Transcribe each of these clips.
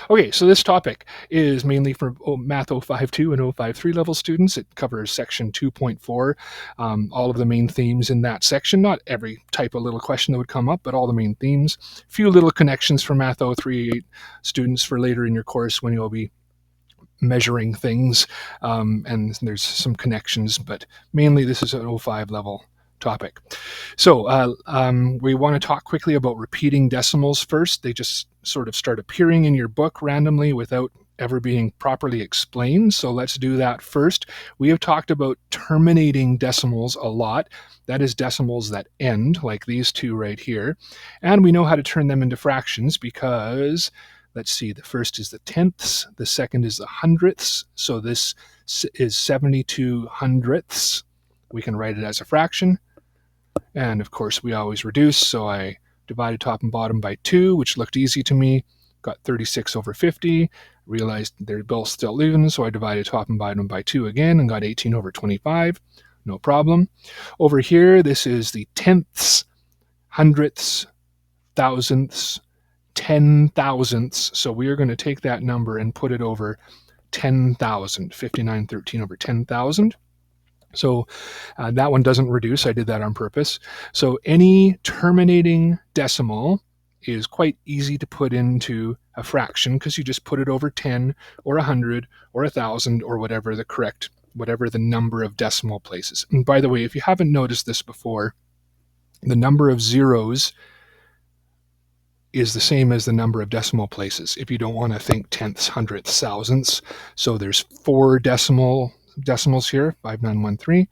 Okay, so this topic is mainly for Math 052 and 053 level students. It covers section 2.4, all of the main themes in that section. Not every type of little question that would come up, but all the main themes. A few little connections for Math 038 students for later in your course when you'll be measuring things, and there's some connections, but mainly this is an 05 level topic. So we want to talk quickly about repeating decimals first. They just sort of start appearing in your book randomly without ever being properly explained. So let's do that first. We have talked about terminating decimals a lot. That is decimals that end, like these two right here. And we know how to turn them into fractions because, let's see, the first is the tenths, the second is the hundredths. So this is 72 hundredths. We can write it as a fraction. And of course, we always reduce. So I divided top and bottom by 2, which looked easy to me. Got 36 over 50. Realized they're both still even, so I divided top and bottom by 2 again and got 18 over 25. No problem. Over here, this is the tenths, hundredths, thousandths, 10 thousandths. So we are going to take that number and put it over 10,000. 5913 over 10,000. So that one doesn't reduce. I did that on purpose. So any terminating decimal is quite easy to put into a fraction because you just put it over 10 or 100 or 1,000 or whatever the number of decimal places. And by the way, if you haven't noticed this before, the number of zeros is the same as the number of decimal places if you don't want to think tenths, hundredths, thousandths. So there's 4 decimals here, 5913,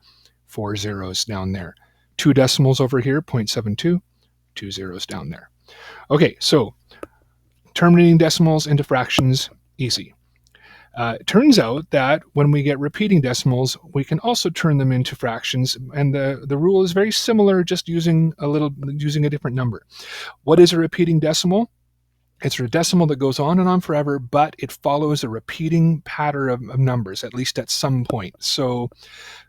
4 zeros down there. 2 decimals over here, 0.72, 2 zeros down there. Okay, so terminating decimals into fractions, easy. It turns out that when we get repeating decimals, we can also turn them into fractions, and the rule is very similar, just using a different number. What is a repeating decimal? It's a decimal that goes on and on forever, but it follows a repeating pattern of numbers, at least at some point. So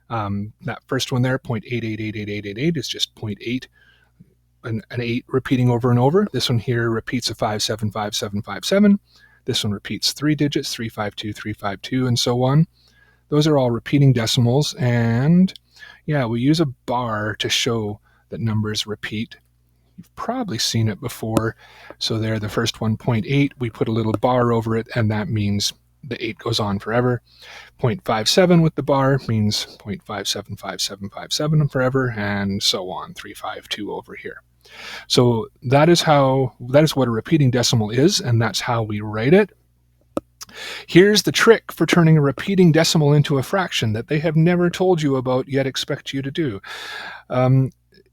that first one there, 0.888888, is just 0.8, an 8 repeating over and over. This one here repeats a 575757. This one repeats 3 digits, 352, 352, and so on. Those are all repeating decimals, and yeah, we use a bar to show that numbers repeat. You've probably seen it before. So there, the first one, 0.8, we put a little bar over it, and that means the 8 goes on forever. 0.57 with the bar means 0.575757 forever, and so on, 352 over here. So that is what a repeating decimal is, and that's how we write it. Here's the trick for turning a repeating decimal into a fraction that they have never told you about yet expect you to do.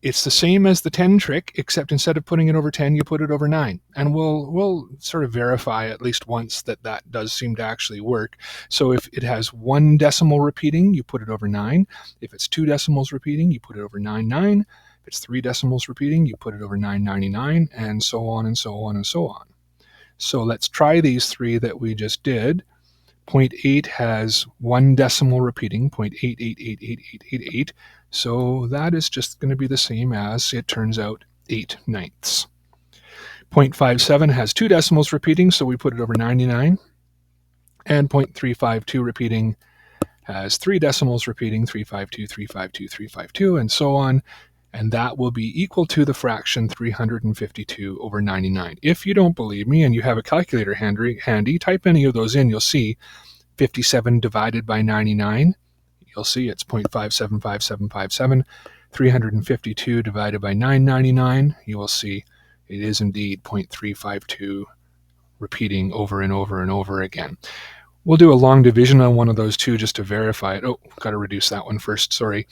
It's the same as the 10 trick, except instead of putting it over 10, you put it over 9. And we'll sort of verify at least once that does seem to actually work. So if it has 1 decimal repeating, you put it over 9. If it's 2 decimals repeating, you put it over 99. If it's 3 decimals repeating, you put it over 999, and so on and so on and so on. So let's try these 3 that we just did. 0.8 has 1 decimal repeating, 0.888888. So that is just going to be the same as, it turns out, 8 ninths. 0.57 has 2 decimals repeating, so we put it over 99. And 0.352 repeating has 3 decimals repeating, 352, 352, 352, and so on. And that will be equal to the fraction 352 over 99. If you don't believe me and you have a calculator handy, type any of those in. You'll see 57 divided by 99. You'll see it's 0.575757. 352 divided by 999. You will see it is indeed 0.352 repeating over and over and over again. We'll do a long division on one of those two just to verify it. Oh, got to reduce that one first, sorry.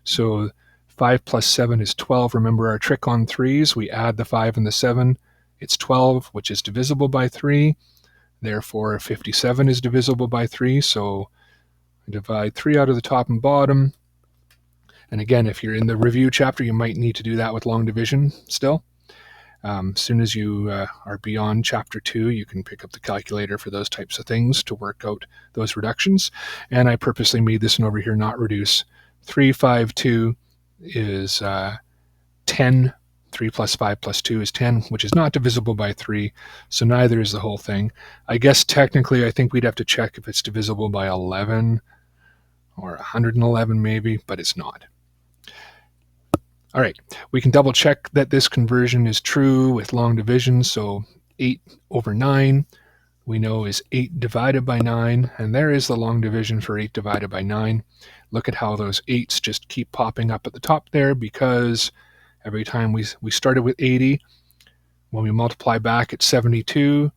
So 5 plus 7 is 12. Remember our trick on 3s. We add the 5 and the 7. It's 12, which is divisible by 3. Therefore, 57 is divisible by 3. So I divide 3 out of the top and bottom. And again, if you're in the review chapter, you might need to do that with long division still. As soon as you are beyond chapter 2, you can pick up the calculator for those types of things to work out those reductions. And I purposely made this one over here not reduce. 352 is 10 3 plus 5 plus 2 is 10, which is not divisible by 3, so neither is the whole thing. I guess technically I think we'd have to check if it's divisible by 11 or 111 maybe, but it's not. All right, we can double check that this conversion is true with long division, so 8 over 9 we know is 8 divided by 9, and there is the long division for 8 divided by 9. Look at how those 8s just keep popping up at the top there, because every time we started with 80, when we multiply back it's 72,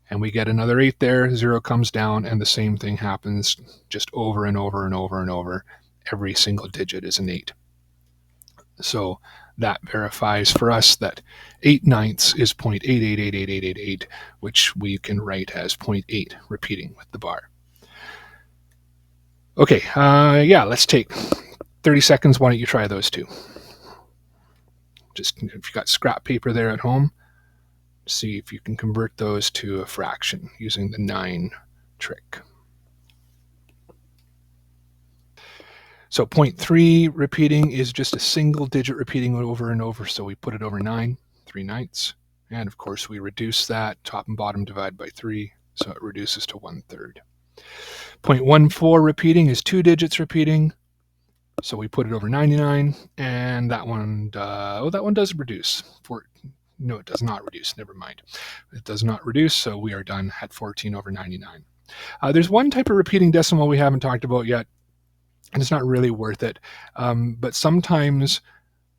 and we get another 8 there, 0 comes down, and the same thing happens just over and over and over and over. Every single digit is an 8. So that verifies for us that 8/9 is 0.88888888, which we can write as 0.8 repeating with the bar. Okay, yeah, let's take 30 seconds. Why don't you try those two? Just if you've got scrap paper there at home, see if you can convert those to a fraction using the 9 trick. So 0.3 repeating is just a single digit repeating over and over, so we put it over 9, 3/9. And of course we reduce that, top and bottom divide by 3, so it reduces to 1/3. 0.14 repeating is 2 digits repeating, so we put it over 99, and that one, that one does reduce. No, it does not reduce, never mind. It does not reduce, so we are done at 14 over 99. There's one type of repeating decimal we haven't talked about yet, and it's not really worth it. But sometimes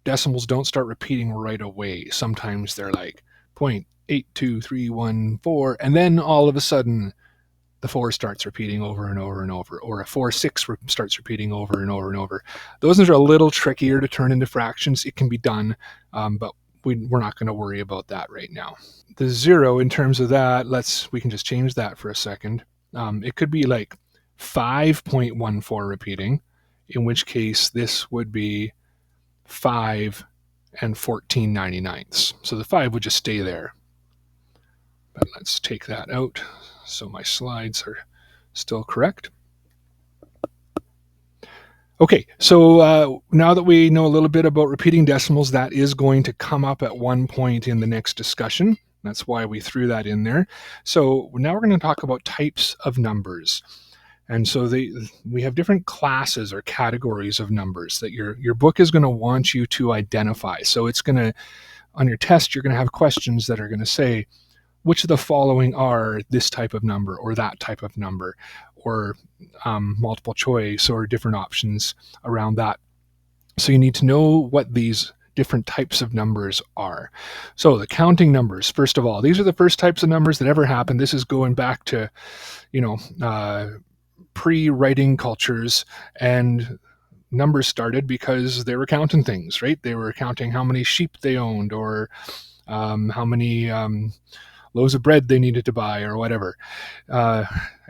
decimals don't start repeating right away. Sometimes they're like 0.82314, and then all of a sudden the 4 starts repeating over and over and over, or a 4/6 starts repeating over and over and over. Those are a little trickier to turn into fractions. It can be done, but we're not going to worry about that right now. The 0, in terms of that, we can just change that for a second. It could be like 5.14 repeating, in which case this would be 5 and 14/99. So the 5 would just stay there. But let's take that out so my slides are still correct. Okay, so now that we know a little bit about repeating decimals, that is going to come up at one point in the next discussion. That's why we threw that in there. So now we're going to talk about types of numbers. And so we have different classes or categories of numbers that your book is going to want you to identify. So it's going to, on your test, you're going to have questions that are going to say, which of the following are this type of number or that type of number, or multiple choice or different options around that. So you need to know what these different types of numbers are. So the counting numbers, first of all, these are the first types of numbers that ever happened. This is going back to, pre-writing cultures, and numbers started because they were counting things, right? They were counting how many sheep they owned, or how many loaves of bread they needed to buy, or whatever. I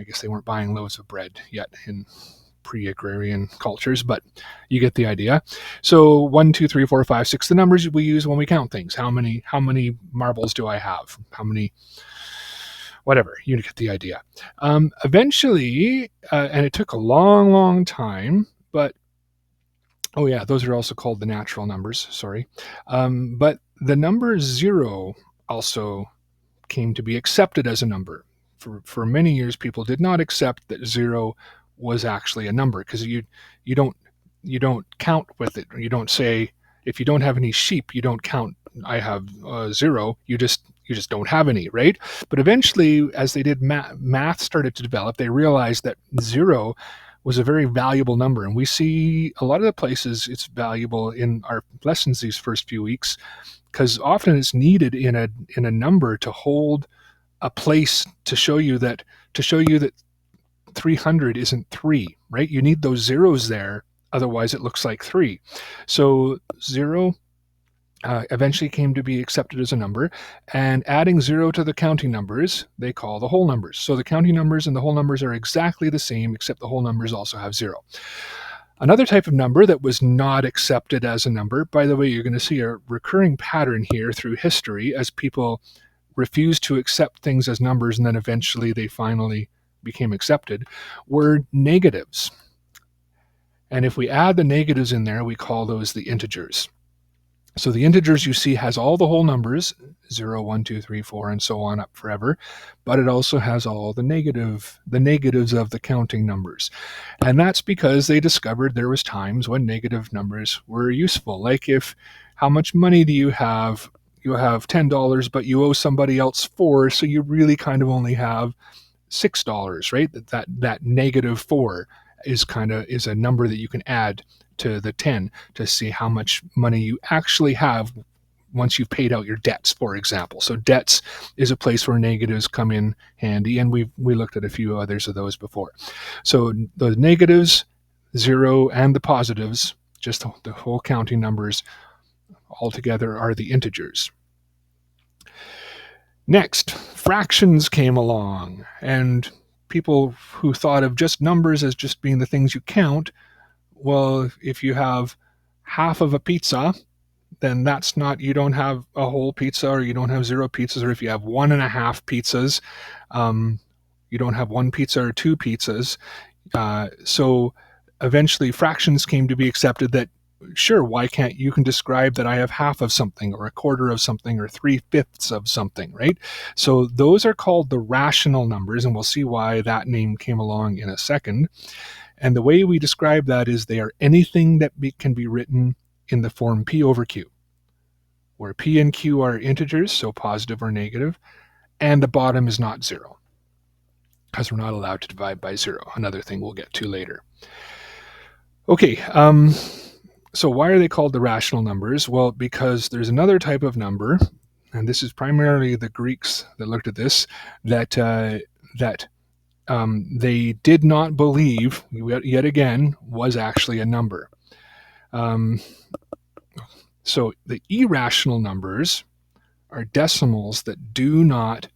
guess they weren't buying loaves of bread yet in pre-agrarian cultures, but you get the idea. So 1, 2, 3, 4, 5, 6, the numbers we use when we count things. How many marbles do I have? How many, whatever, you get the idea. Eventually, and it took a long, long time, but oh yeah, those are also called the natural numbers, sorry. But the number 0 also came to be accepted as a number. For many years, people did not accept that 0 was actually a number, because you don't count with it. You don't say, if you don't have any sheep, you don't count, I have 0. You just don't have any, right? But eventually, as they did math started to develop, they realized that 0 was a very valuable number. And we see a lot of the places it's valuable in our lessons these first few weeks, because often it's needed in a number to hold a place, to show you that 300 isn't 3, right? You need those zeros there, otherwise it looks like 3. So 0 eventually came to be accepted as a number, and adding 0 to the counting numbers, they call the whole numbers. So the counting numbers and the whole numbers are exactly the same, except the whole numbers also have 0. Another type of number that was not accepted as a number, by the way, you're going to see a recurring pattern here through history as people refused to accept things as numbers, and then eventually they finally became accepted, were negatives. And if we add the negatives in there, we call those the integers. So the integers you see has all the whole numbers, 0, 1, 2, 3, 4, and so on up forever, but it also has all the negatives of the counting numbers. And that's because they discovered there was times when negative numbers were useful. Like if, how much money do you have? You have $10, but you owe somebody else 4, so you really kind of only have $6, right? That negative 4 is a number that you can add to the 10 to see how much money you actually have once you've paid out your debts, for example. So debts is a place where negatives come in handy, and we looked at a few others of those before. So the negatives, 0, and the positives, just the whole counting numbers altogether, are the integers. Next, fractions came along, and people who thought of just numbers as just being the things you count, well, if you have half of a pizza, then that's not, you don't have a whole pizza, or you don't have 0 pizzas, or if you have 1.5 pizzas, you don't have 1 pizza or 2 pizzas. So eventually fractions came to be accepted that, sure, why can't you can describe that I have half of something, or a quarter of something, or 3/5 of something, right? So those are called the rational numbers, and we'll see why that name came along in a second. And the way we describe that is they are anything that can be written in the form P over Q, where P and Q are integers, so positive or negative, and the bottom is not 0, because we're not allowed to divide by 0, another thing we'll get to later. Okay, so why are they called the rational numbers? Well, because there's another type of number, and this is primarily the Greeks that looked at this, that they did not believe, yet again, was actually a number. So the irrational numbers are decimals that do not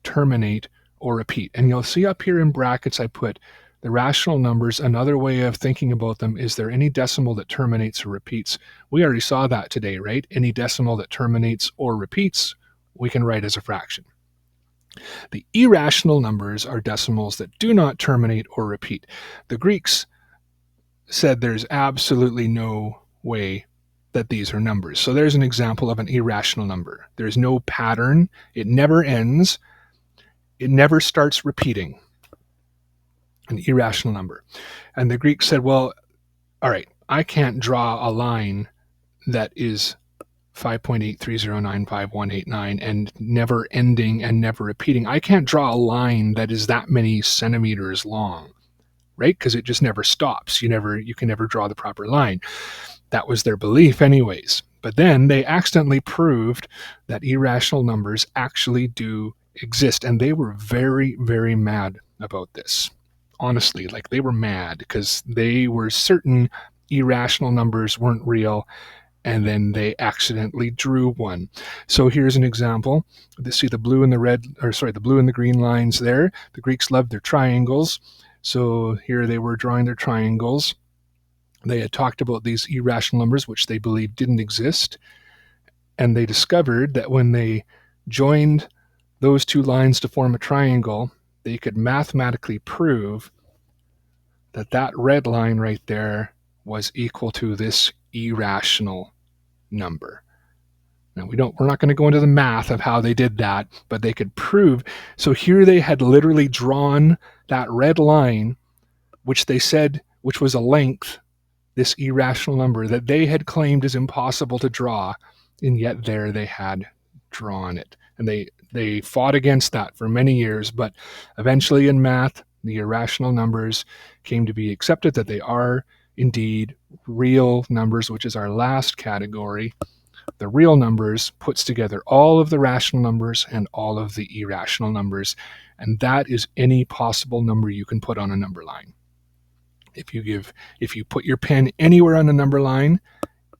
terminate or repeat. And you'll see up here in brackets I put the rational numbers. Another way of thinking about them is there any decimal that terminates or repeats? We already saw that today, right? Any decimal that terminates or repeats, we can write as a fraction. The irrational numbers are decimals that do not terminate or repeat. The Greeks said there's absolutely no way that these are numbers. So there's an example of an irrational number. There's no pattern. It never ends. It never starts repeating. An irrational number. And the Greeks said, well, all right, I can't draw a line that is 5.83095.189 and never ending and never repeating. I can't draw a line that is that many centimeters long, right? Because it just never stops. You can never draw the proper line. That was their belief anyways. But then they accidentally proved that irrational numbers actually do exist. And they were very, very mad about this. Honestly, like they were mad because they were certain irrational numbers weren't real, and then they accidentally drew one. So here's an example. See the blue and the blue and the green lines there. The Greeks loved their triangles. So here they were drawing their triangles. They had talked about these irrational numbers, which they believed didn't exist. And they discovered that when they joined those two lines to form a triangle, they could mathematically prove that that red line right there was equal to this irrational number. Now we're not going to go into the math of how they did that, but they could prove. So here they had literally drawn that red line, which they said, which was a length, this irrational number that they had claimed is impossible to draw, and yet there they had drawn it. And they fought against that for many years, but eventually in math, the irrational numbers came to be accepted that they are indeed real numbers, which is our last category. The real numbers puts together all of the rational numbers and all of the irrational numbers, and that is any possible number you can put on a number line. If you put your pen anywhere on a number line,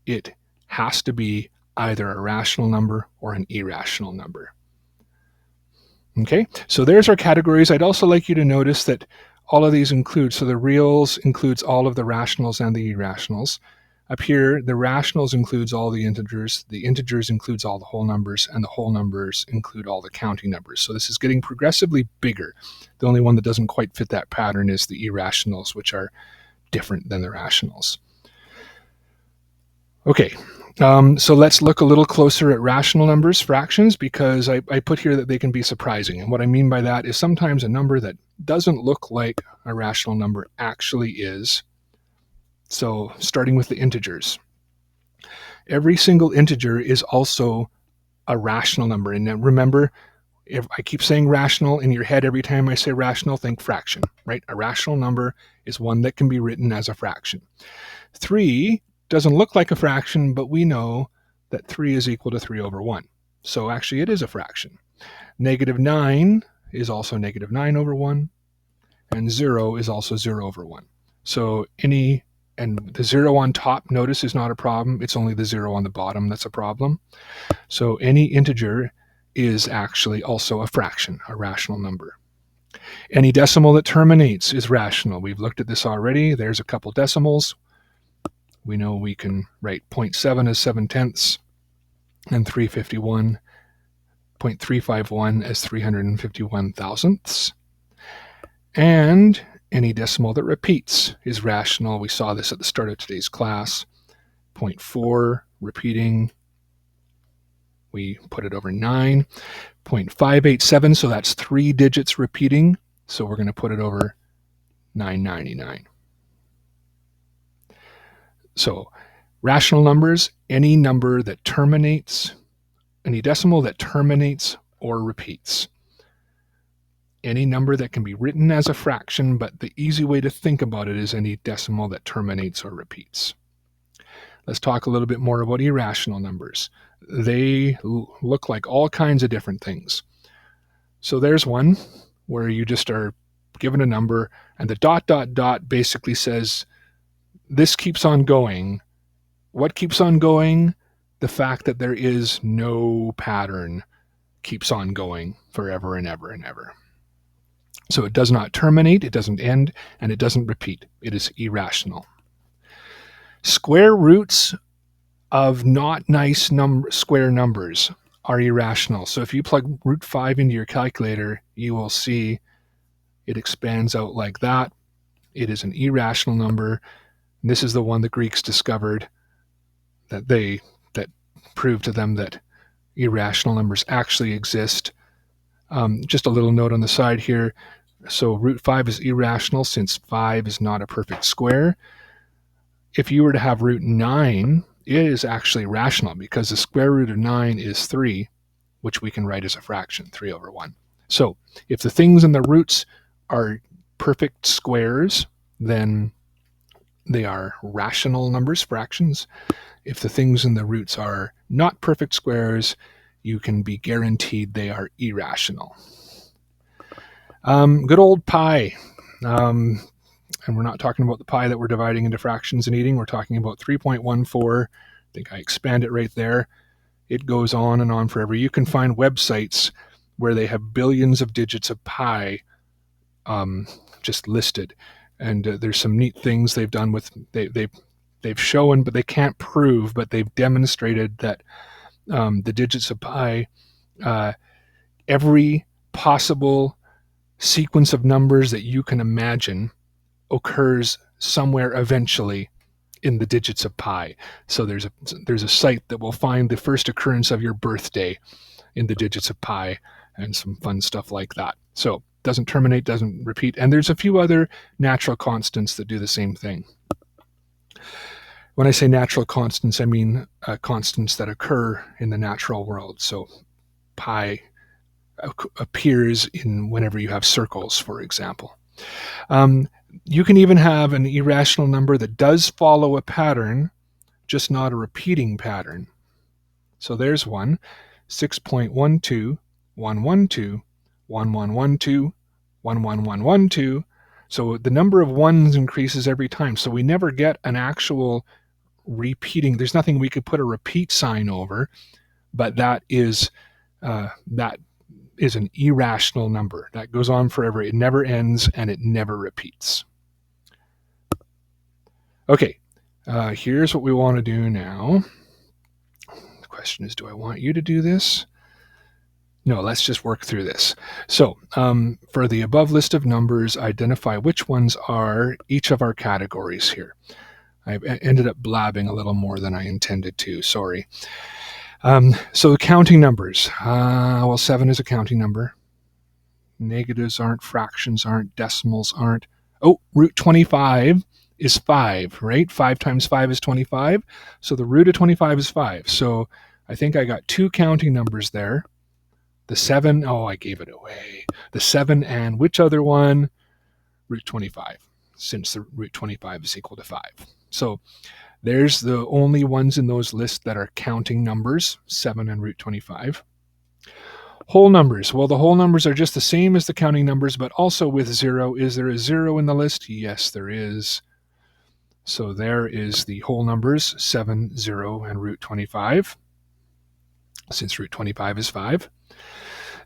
it has to be either a rational number or an irrational number. Okay, so there's our categories. I'd also like you to notice that all of these include, so the reals includes all of the rationals and the irrationals. Up here, the rationals includes all the integers includes all the whole numbers, and the whole numbers include all the counting numbers. So this is getting progressively bigger. The only one that doesn't quite fit that pattern is the irrationals, which are different than the rationals. Okay, so let's look a little closer at rational numbers, fractions, because I put here that they can be surprising. And what I mean by that is sometimes a number that doesn't look like a rational number actually is. So starting with the integers. Every single integer is also a rational number. And remember, if I keep saying rational in your head every time I say rational, think fraction, right? A rational number is one that can be written as a fraction. 3 doesn't look like a fraction, but we know that 3 is equal to 3 over 1. So actually it is a fraction. Negative 9 is also negative 9 over 1, and 0 is also 0 over 1. So and the 0 on top, notice, is not a problem. It's only the 0 on the bottom that's a problem. So any integer is actually also a fraction, a rational number. Any decimal that terminates is rational. We've looked at this already. There's a couple decimals. We know we can write 0.7 as 7/10 and 351.351 as 351 thousandths. And any decimal that repeats is rational. We saw this at the start of today's class. 0.4 repeating, we put it over 9. 0.587, so that's 3 digits repeating, so we're going to put it over 999. So rational numbers, any number that terminates, any decimal that terminates or repeats. Any number that can be written as a fraction, but the easy way to think about it is any decimal that terminates or repeats. Let's talk a little bit more about irrational numbers. They look like all kinds of different things. So there's one where you just are given a number and the ... basically says this keeps on going. What keeps on going? The fact that there is no pattern keeps on going forever and ever and ever. So it does not terminate, it doesn't end, and it doesn't repeat. It is irrational. Square roots of not nice square numbers are irrational. So if you plug root 5 into your calculator, you will see it expands out like that. It is an irrational number. And this is the one the Greeks discovered, that proved to them that irrational numbers actually exist. Just a little note on the side here. So root 5 is irrational since 5 is not a perfect square. If you were to have root 9, it is actually rational because the square root of 9 is 3, which we can write as a fraction, 3 over 1. So if the things in the roots are perfect squares, then they are rational numbers, fractions. If the things in the roots are not perfect squares, you can be guaranteed they are irrational. Good old pi. And we're not talking about the pi that we're dividing into fractions and eating. We're talking about 3.14. I think I expand it right there. It goes on and on forever. You can find websites where they have billions of digits of pi just listed. And there's some neat things they've done with, they've shown, but they can't prove, but they've demonstrated that the digits of pi, every possible sequence of numbers that you can imagine occurs somewhere eventually in the digits of pi. So there's a site that will find the first occurrence of your birthday in the digits of pi and some fun stuff like that. So doesn't terminate, doesn't repeat, and there's a few other natural constants that do the same thing. When I say natural constants, I mean constants that occur in the natural world. So pi appears in whenever you have circles, for example. You can even have an irrational number that does follow a pattern, just not a repeating pattern. So there's one, 6.12, 112, 1112, 11112. So the number of ones increases every time. So we never get an actual repeating. There's nothing we could put a repeat sign over, but that is an irrational number. That goes on forever. It never ends and it never repeats. Okay, here's what we want to do now. The question is, do I want you to do this? No, let's just work through this. So for the above list of numbers, identify which ones are each of our categories here. I ended up blabbing a little more than I intended to. Sorry. So the counting numbers. Well, 7 is a counting number. Negatives aren't, fractions aren't, decimals aren't. Oh, root 25 is 5, right? 5 times 5 is 25. So the root of 25 is 5. So I think I got 2 counting numbers there. The 7, oh, I gave it away. The 7 and which other one? Root 25, since the root 25 is equal to 5. So there's the only ones in those lists that are counting numbers, 7 and root 25. Whole numbers. Well, the whole numbers are just the same as the counting numbers, but also with 0. Is there a 0 in the list? Yes, there is. So there is the whole numbers, 7, 0, and root 25, since root 25 is 5.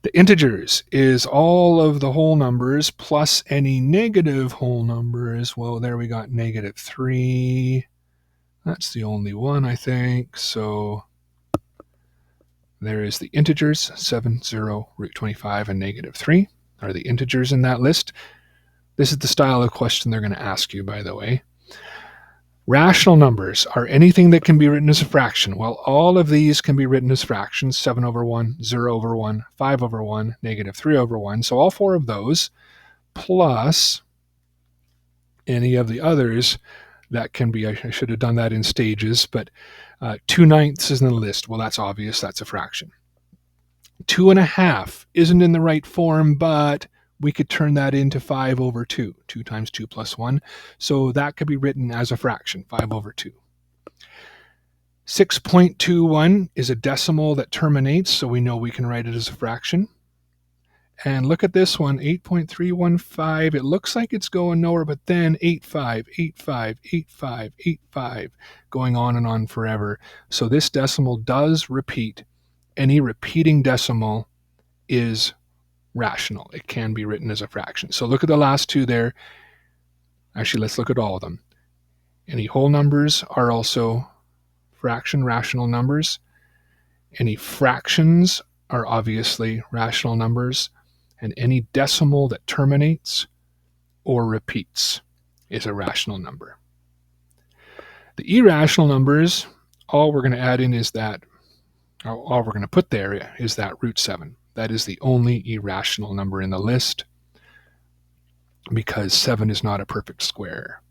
The integers is all of the whole numbers plus any negative whole numbers. Well, there we got negative 3. That's the only one, I think. So there is the integers, 7, 0, root 25, and negative 3 are the integers in that list. This is the style of question they're going to ask you, by the way. Rational numbers are anything that can be written as a fraction. Well, all of these can be written as fractions, 7 over 1, 0 over 1, 5 over 1, negative 3 over 1. So all 4 of those, plus any of the others that can be, I should have done that in stages, but 2/9 is in the list. Well, that's obvious. That's a fraction. 2.5 isn't in the right form, but we could turn that into 5 over 2. 2 times 2 plus 1. So that could be written as a fraction, 5 over 2. 6.21 is a decimal that terminates, so we know we can write it as a fraction. And look at this one, 8.315. It looks like it's going nowhere, but then 85, 85, 85, 85, going on and on forever. So this decimal does repeat. Any repeating decimal is rational. It can be written as a fraction. So look at the last two there. Actually, let's look at all of them. Any whole numbers are also rational numbers. Any fractions are obviously rational numbers. And any decimal that terminates or repeats is a rational number. The irrational numbers, all we're going to add in is that, all we're going to put there is that root 7. That is the only irrational number in the list because 7 is not a perfect square.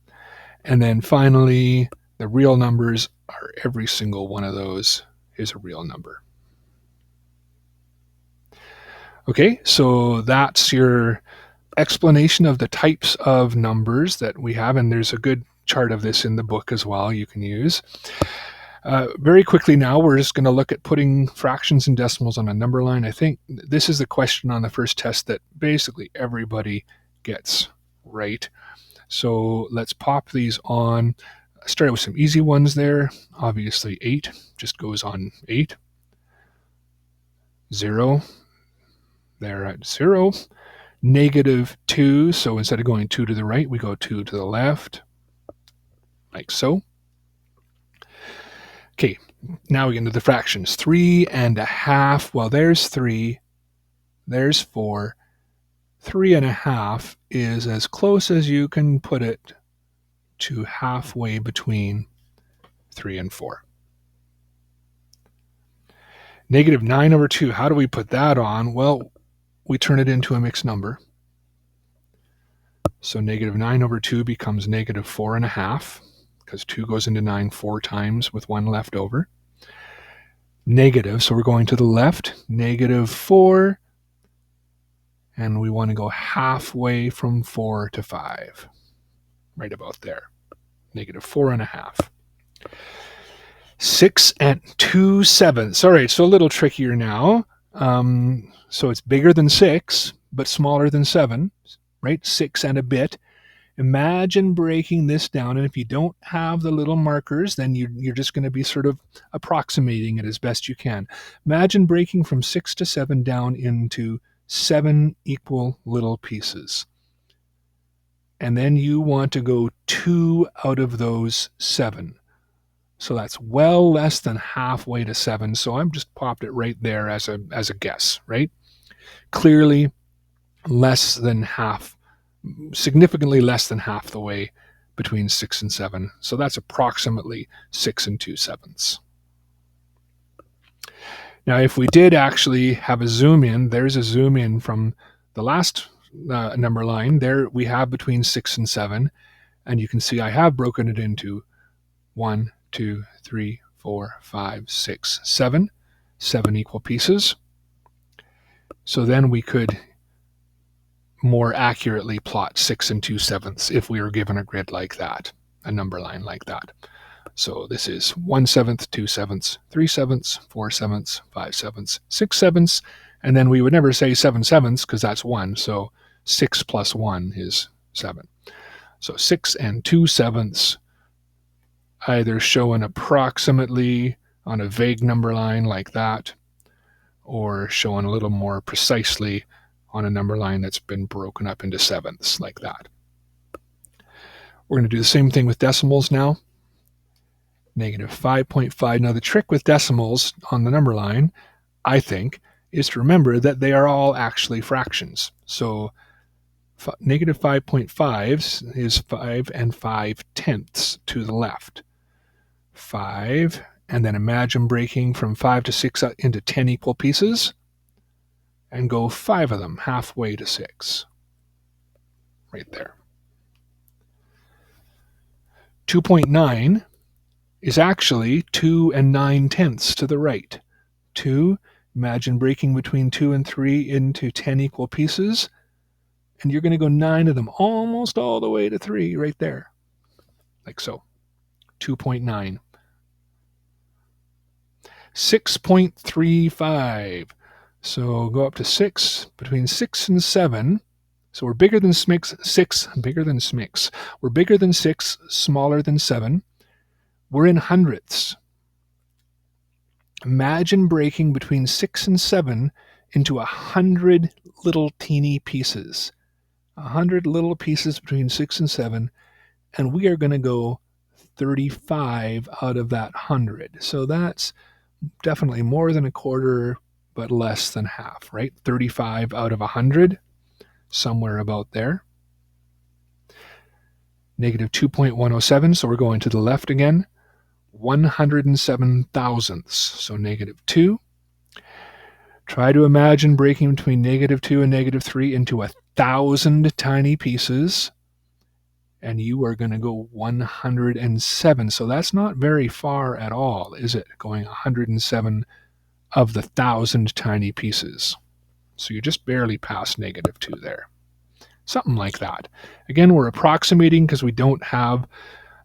And then finally, the real numbers are every single one of those is a real number. Okay, so that's your explanation of the types of numbers that we have, and there's a good chart of this in the book as well you can use. Very quickly now, we're just going to look at putting fractions and decimals on a number line. I think this is the question on the first test that basically everybody gets right. So let's pop these on. Start with some easy ones there. Obviously 8 just goes on 8. 0, there at 0. Negative 2, so instead of going 2 to the right, we go 2 to the left, like so. Okay, now we get into the fractions. 3.5, well, there's 3, there's 4. 3.5 is as close as you can put it to halfway between 3 and 4. Negative 9 over 2, how do we put that on? Well, we turn it into a mixed number. So negative 9 over 2 becomes negative 4.5, because 2 goes into 9 4 times with 1 left over. Negative, so we're going to the left, negative 4, and we want to go halfway from 4 to 5, right about there, negative 4.5. 6 and 2/7. All right, so a little trickier now. So it's bigger than 6, but smaller than 7, right? 6 and a bit. Imagine breaking this down, and if you don't have the little markers, then you're just going to be sort of approximating it as best you can. Imagine breaking from 6 to 7 down into 7 equal little pieces. And then you want to go 2 out of those 7. So that's well less than halfway to 7. So I've just popped it right there as a guess, right? Clearly less than half, significantly less than half the way between 6 and 7. So that's approximately 6 2/7. Now, if we did actually have a zoom in, there's a zoom in from the last number line. There we have between 6 and 7. And you can see I have broken it into 1, 2, 3, 4, 5, 6, 7. 7 equal pieces. So then we could more accurately plot 6 2/7 if we were given a grid like that, a number line like that. So this is 1/7, 2/7, 3/7, 4/7, 5/7, 6/7, and then we would never say 7/7 because that's 1. So 6 plus 1 is 7. So 6 2/7 either shown approximately on a vague number line like that, or shown a little more precisely on a number line that's been broken up into sevenths like that. We're going to do the same thing with decimals now. Negative 5.5. Now the trick with decimals on the number line, I think, is to remember that they are all actually fractions. So negative 5.5 is 5 5/10 to the left. 5, and then imagine breaking from 5 to 6 into 10 equal pieces, and go 5 of them halfway to 6. Right there. 2.9 is actually 2 9/10 to the right. 2, imagine breaking between 2 and 3 into 10 equal pieces, and you're going to go 9 of them almost all the way to 3 right there. Like so. 2.9. 6.35. So go up to 6, between 6 and 7. So we're bigger than 6, bigger than SMIX. We're bigger than 6, smaller than 7. We're in hundredths. Imagine breaking between 6 and 7 into 100 little teeny pieces. 100 little pieces between 6 and 7, and we are going to go 35 out of that 100. So that's definitely more than a quarter, but less than half, right? 35 out of 100, somewhere about there. Negative 2.107, so we're going to the left again. 107 thousandths, so negative 2. Try to imagine breaking between negative 2 and negative 3 into 1,000 tiny pieces, and you are going to go 107. So that's not very far at all, is it? Going 107 of the 1,000 tiny pieces. So you're just barely past negative 2 there. Something like that. Again, we're approximating because we don't have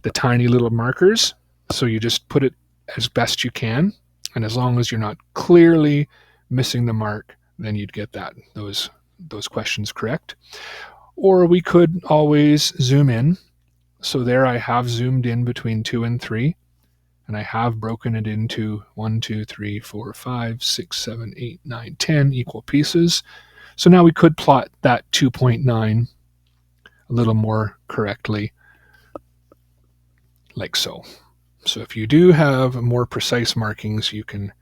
the tiny little markers. So you just put it as best you can. And as long as you're not clearly missing the mark, then you'd get those questions correct. Or we could always zoom in. So there I have zoomed in between 2 and 3. And I have broken it into 1, 2, 3, 4, 5, 6, 7, 8, 9, 10 equal pieces. So now we could plot that 2.9 a little more correctly, like so. So if you do have more precise markings, you can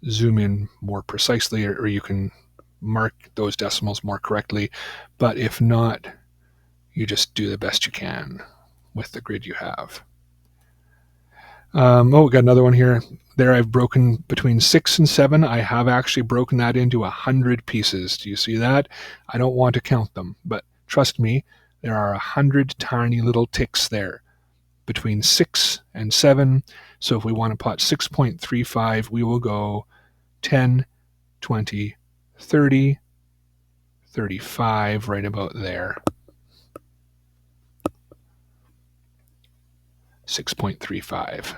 zoom in more precisely, or you can mark those decimals more correctly. But if not, you just do the best you can with the grid you have. We got another one here. There I've broken between 6 and 7. I have actually broken that into 100 pieces. Do you see that? I don't want to count them, but trust me, there are 100 tiny little ticks there between 6 and 7. So if we want to plot 6.35, we will go 10, 20, 30, 35, right about there. 6.35.